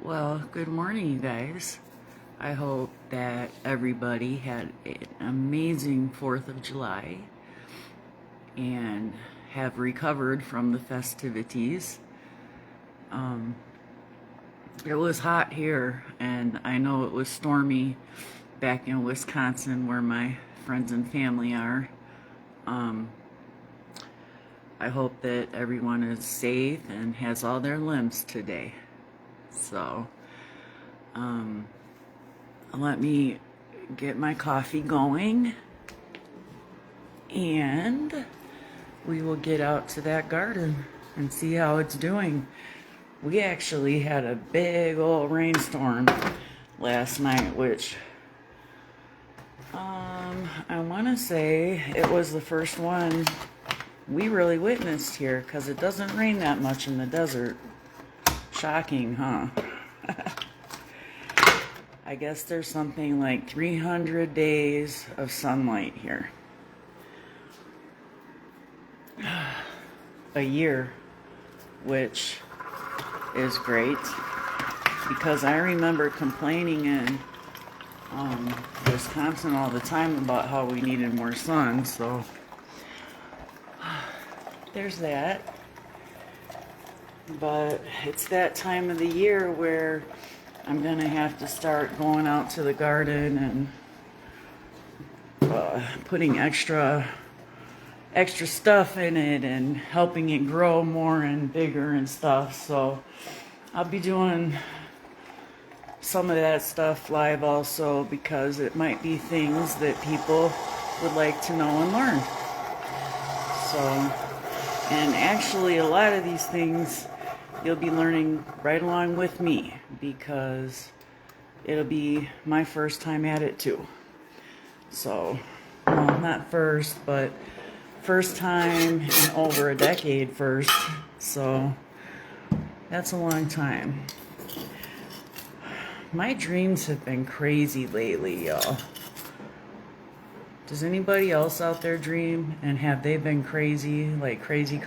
Well, good morning, you guys. I hope that everybody had an amazing 4th of July and have recovered from the festivities. It was hot here, and I know it was stormy back in Wisconsin where my friends and family are. I hope that everyone is safe and has all their limbs today. So, let me get my coffee going and we will get out to that garden and see how it's doing. We actually had a big old rainstorm last night, which I want to say it was the first one we really witnessed here, because it doesn't rain that much in the desert. Shocking, huh? I guess there's something like 300 days of sunlight here. A year, which is great, because I remember complaining in Wisconsin all the time about how we needed more sun, so there's that. But it's that time of the year where I'm gonna have to start going out to the garden and putting extra stuff in it and helping it grow more and bigger and stuff. So I'll be doing some of that stuff live also, because it might be things that people would like to know and learn. So, and actually a lot of these things you'll be learning right along with me, because it'll be my first time at it too. So, well, not first, but first time in over a decade first. So that's a long time. My dreams have been crazy lately, y'all. Does anybody else out there dream, and have they been crazy, like crazy?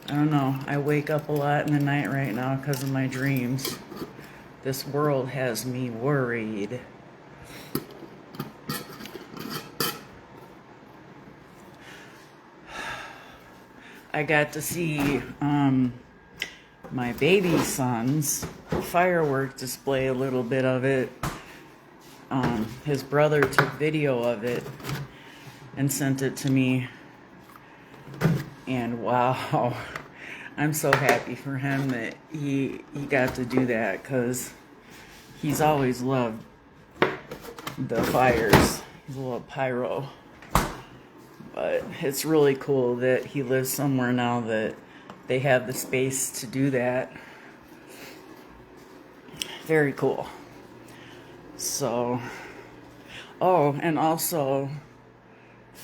I don't know. I wake up a lot in the night right now because of my dreams. This world has me worried. I got to see my baby son's firework display, a little bit of it. His brother took video of it and sent it to me. And wow, I'm so happy for him that he got to do that, because he's always loved the fires. He's a little pyro. But it's really cool that he lives somewhere now that they have the space to do that. Very cool. So, oh, and also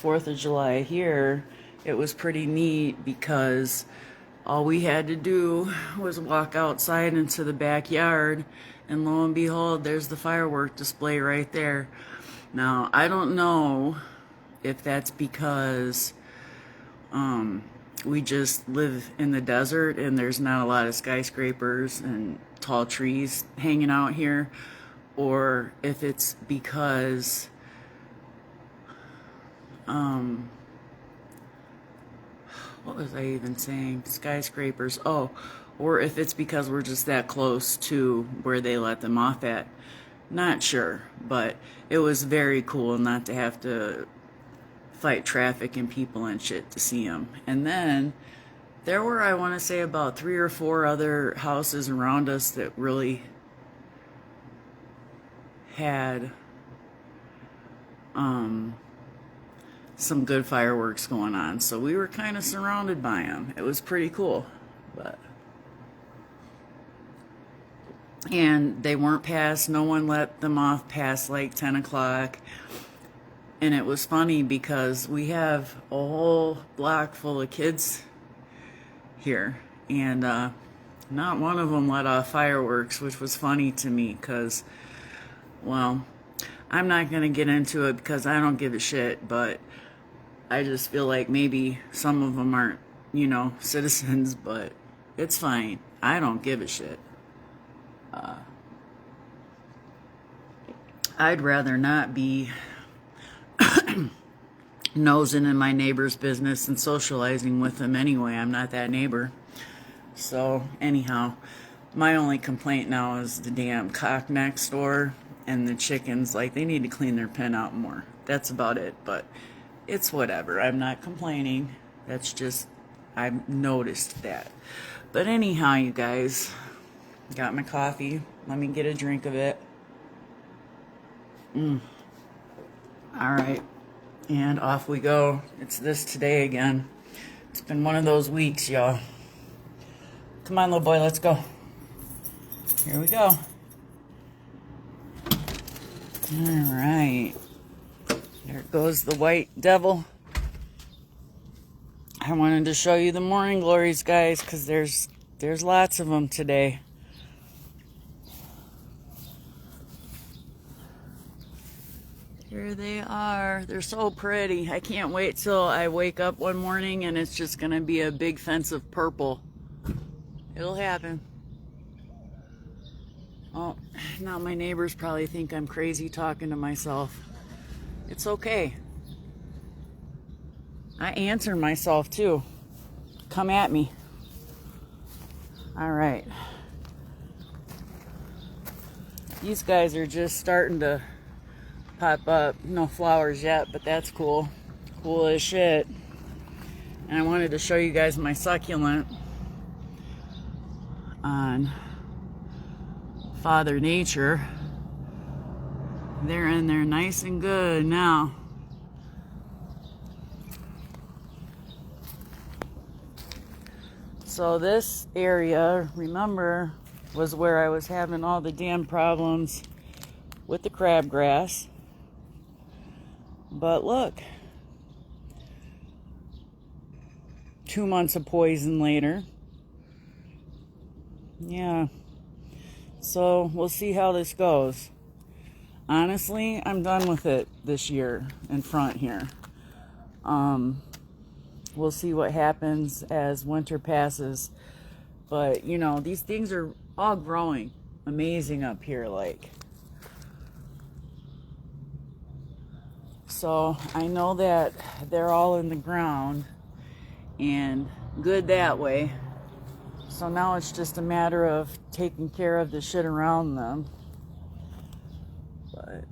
4th of July here, it was pretty neat because all we had to do was walk outside into the backyard, and lo and behold, there's the firework display right there. Now, I don't know if that's because we just live in the desert and there's not a lot of skyscrapers and tall trees hanging out here, or if it's because what was I even saying? Skyscrapers. Oh, or if it's because we're just that close to where they let them off at. Not sure, but it was very cool not to have to fight traffic and people and shit to see them. And then there were, I want to say, about 3 or 4 other houses around us that really had some good fireworks going on. So we were kind of surrounded by them. It was pretty cool. And they weren't past, no one let them off past like 10 o'clock. And it was funny because we have a whole block full of kids here, and not one of them let off fireworks, which was funny to me because, well, I'm not going to get into it because I don't give a shit, but I just feel like maybe some of them aren't, citizens, but It's fine. I don't give a shit. I'd rather not be nosing in my neighbor's business and socializing with them anyway. I'm not that neighbor. So, anyhow, my only complaint now is the damn cock next door and the chickens. Like, they need to clean their pen out more. That's about it. But it's whatever. I'm not complaining. That's just, I've noticed that. But anyhow, you guys, got my coffee. Let me get a drink of it. Alright, and off we go. It's this today again. It's been one of those weeks, y'all. Come on, little boy, let's go. Here we go. Alright. There goes the white devil. I wanted to show you the morning glories, guys, because there's lots of them today. Here they are. They're so pretty. I can't wait till I wake up one morning and it's just going to be a big fence of purple. It'll happen. Oh, now my neighbors probably think I'm crazy talking to myself. It's okay. I answer myself too. Come at me. All right. These guys are just starting to pop up. No flowers yet, but that's cool. Cool as shit. And I wanted to show you guys my succulent on Father Nature. They're in there nice and good now. So this area, remember, was where I was having all the damn problems with the crabgrass. But look, 2 months of poison later. Yeah. So we'll see how this goes. Honestly, I'm done with it this year in front here. We'll see what happens as winter passes. But, you know, these things are all growing amazing up here, like. So I know that they're all in the ground and good that way. So now it's just a matter of taking care of the shit around them. But,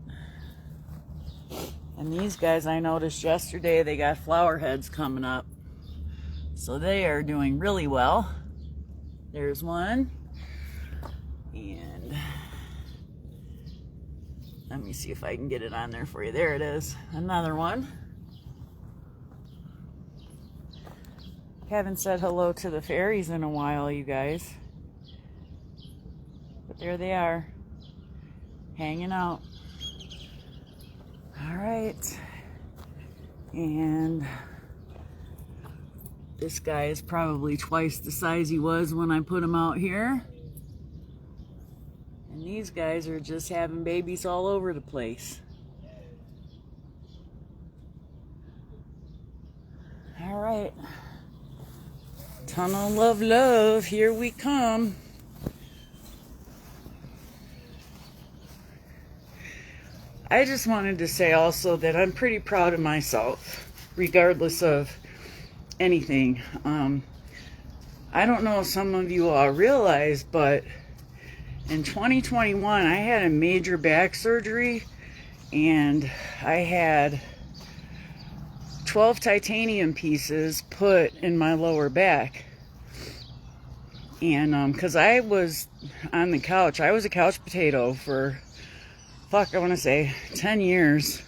and these guys, I noticed yesterday, they got flower heads coming up. So they are doing really well. There's one. And let me see if I can get it on there for you. There it is. Another one. Haven't said hello to the fairies in a while, you guys. But there they are. Hanging out. Alright. And this guy is probably twice the size he was when I put him out here. And these guys are just having babies all over the place. All right. Tunnel of love, here we come. I just wanted to say also that I'm pretty proud of myself, regardless of anything. I don't know if some of you all realize, but in 2021, I had a major back surgery, and I had 12 titanium pieces put in my lower back. And because I was on the couch, I was a couch potato for, I want to say 10 years.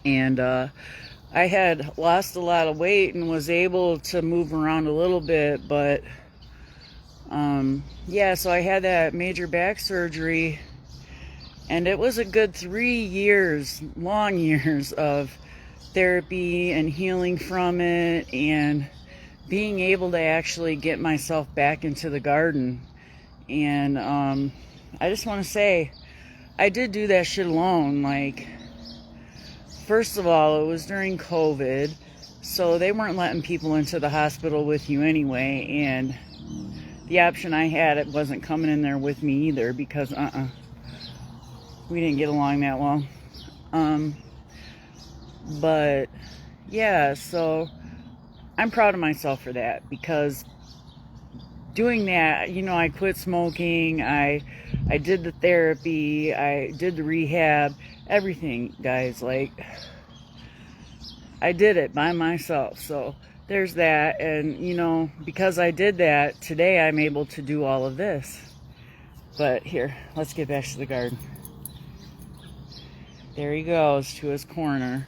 And I had lost a lot of weight and was able to move around a little bit, but yeah, so I had that major back surgery, and it was a good 3 years, long years of therapy and healing from it, and being able to actually get myself back into the garden. And I just want to say, I did do that shit alone. Like, first of all, it was during COVID. So they weren't letting people into the hospital with you anyway, and the option I had, it wasn't coming in there with me either, because we didn't get along that well. But yeah, so I'm proud of myself for that, because doing that, you know, I quit smoking, I did the therapy, I did the rehab, everything, guys. Like, I did it by myself. So there's that. And you know, because I did that, today I'm able to do all of this. But here, let's get back to the garden. There he goes to his corner.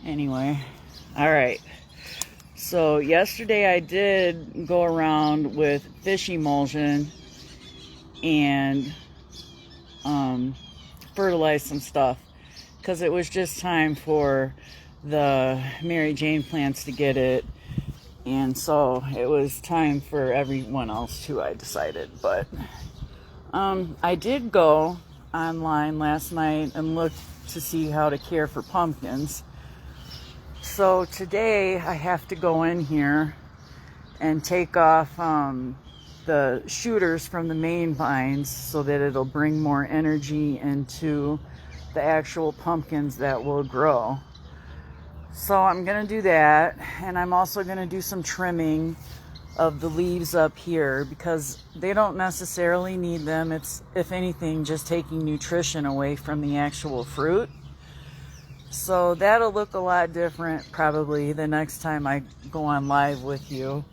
Anyway, all right. So yesterday I did go around with fish emulsion and fertilize some stuff, because it was just time for the Mary Jane plants to get it, and so it was time for everyone else too, I decided. But I did go online last night and look to see how to care for pumpkins. So today I have to go in here and take off the shooters from the main vines so that it'll bring more energy into the actual pumpkins that will grow. So I'm going to do that, and I'm also going to do some trimming of the leaves up here, because they don't necessarily need them. It's, if anything, just taking nutrition away from the actual fruit. So that'll look a lot different probably the next time I go on live with you.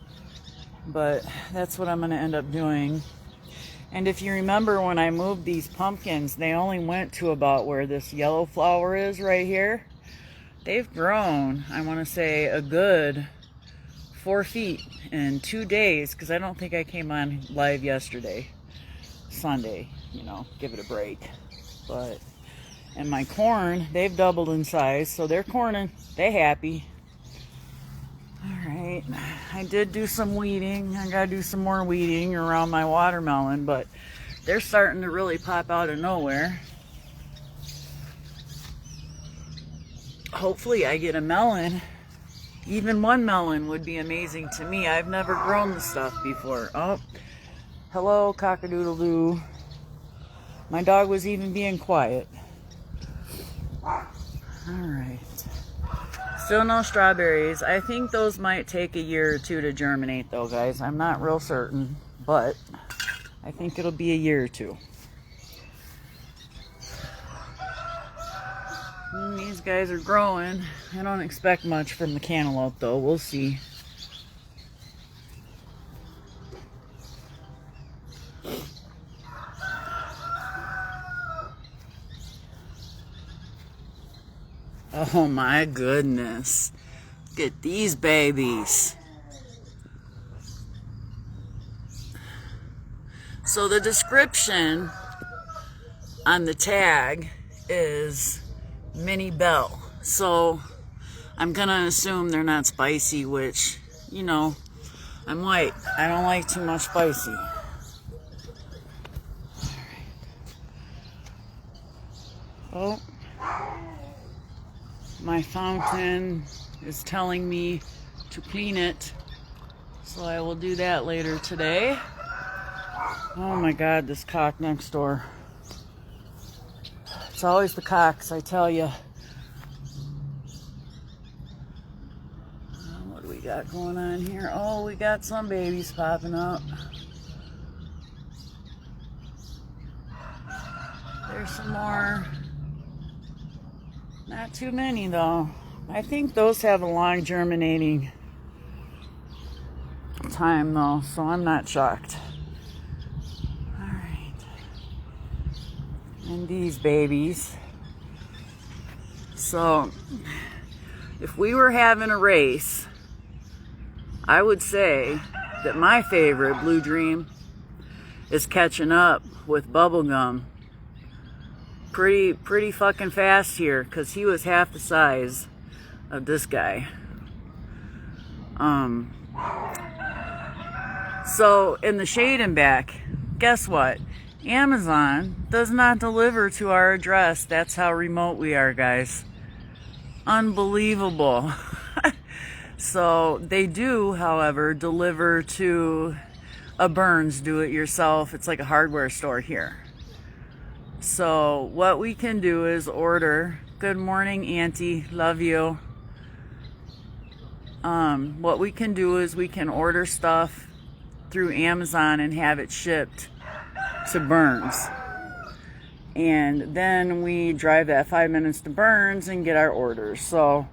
But that's what I'm going to end up doing. And if you remember, when I moved these pumpkins, they only went to about where this yellow flower is right here. They've grown, I want to say, a good 4 feet in 2 days, because I don't think I came on live yesterday, Sunday, you know, give it a break. But, and my corn, they've doubled in size, so they're corning, they happy. Alright, I did do some weeding. I gotta do some more weeding around my watermelon, but they're starting to really pop out of nowhere. Hopefully I get a melon. Even one melon would be amazing to me. I've never grown the stuff before. Oh, hello, cock-a-doodle-doo. My dog was even being quiet. Alright. Still no strawberries. I think those might take a year or two to germinate though, guys. I'm not real certain, but I think it'll be a year or two. These guys are growing. I don't expect much from the cantaloupe though. We'll see. Oh my goodness. Look at these babies. So the description on the tag is Mini Bell. So I'm gonna assume they're not spicy, which, you know, I'm white. I don't like too much spicy. Oh. My fountain is telling me to clean it, so I will do that later today. Oh my God, this cock next door. It's always the cocks, I tell you. What do we got going on here? Oh, we got some babies popping up. There's some more. Not too many though. I think those have a long germinating time though, so I'm not shocked. Alright. And these babies. So, if we were having a race, I would say that my favorite Blue Dream is catching up with Bubblegum pretty fucking fast here, because he was half the size of this guy. So in the shade and back, guess what? Amazon does not deliver to our address. That's how remote we are, guys. Unbelievable. So they do, however, deliver to a Burns do-it-yourself. It's like a hardware store here. So what we can do is order. Good morning, Auntie. Love you. What we can do is we can order stuff through Amazon and have it shipped to Burns. And then we drive that 5 minutes to Burns and get our orders. So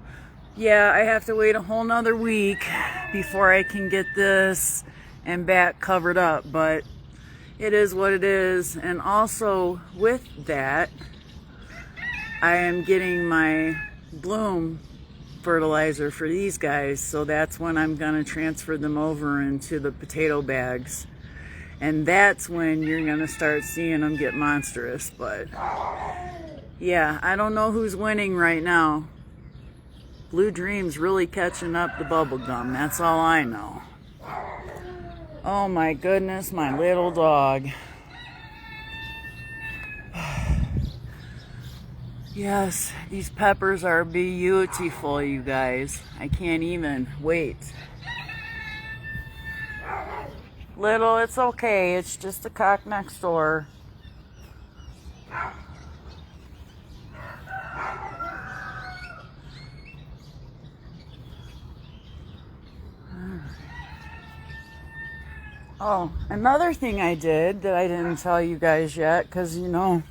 yeah, I have to wait a whole nother week before I can get this and back covered up, but it is what it is. And also with that, I am getting my bloom fertilizer for these guys, so that's when I'm gonna transfer them over into the potato bags, and that's when you're gonna start seeing them get monstrous. But yeah, I don't know who's winning right now. Blue Dream's really catching up the bubble gum, that's all I know. Oh my goodness, my little dog. Yes, these peppers are beautiful, you guys. I can't even wait. Little, it's okay. It's just a cock next door. Oh, another thing I did that I didn't tell you guys yet, because you know,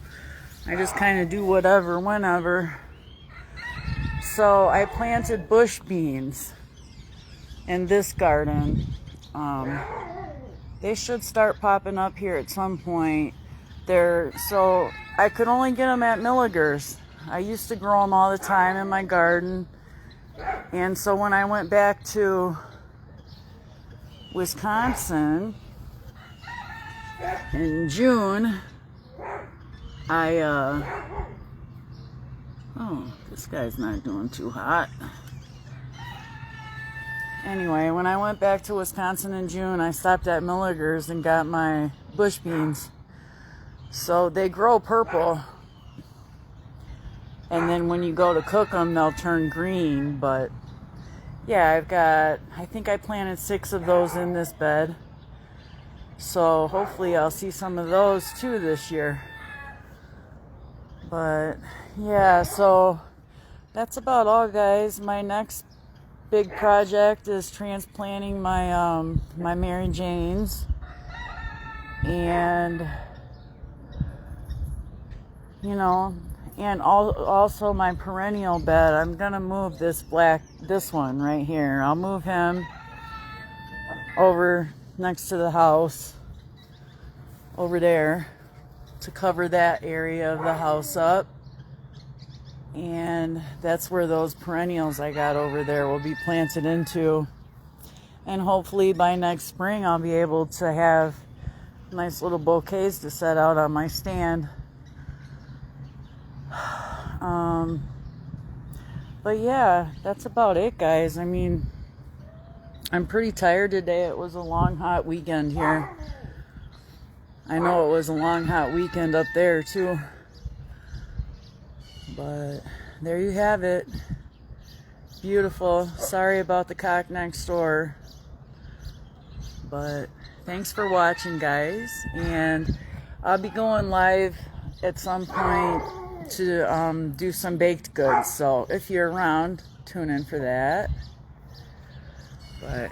I just kind of do whatever, whenever. So I planted bush beans in this garden. They should start popping up here at some point. So I could only get them at Milligers. I used to grow them all the time in my garden. And so when I went back to Wisconsin in June, oh, this guy's not doing too hot. Anyway, when I went back to Wisconsin in June, I stopped at Milligers and got my bush beans. So they grow purple. And then when you go to cook them, they'll turn green. But yeah, I think I planted 6 of those in this bed. So hopefully I'll see some of those too this year. But yeah, so that's about all, guys. My next big project is transplanting my my Mary Janes, and you know, and also my perennial bed. I'm gonna move this one right here. I'll move him over next to the house over there to cover that area of the house up, and that's where those perennials I got over there will be planted into. And hopefully by next spring I'll be able to have nice little bouquets to set out on my stand. But yeah, that's about it, guys. I mean, I'm pretty tired today. It was a long hot weekend here. I know it was a long hot weekend up there too. But there you have it. Beautiful. Sorry about the cock next door. But thanks for watching, guys. And I'll be going live at some point to do some baked goods. So if you're around, tune in for that. But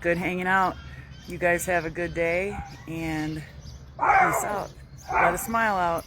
good hanging out. You guys have a good day, and peace out. Let a smile out.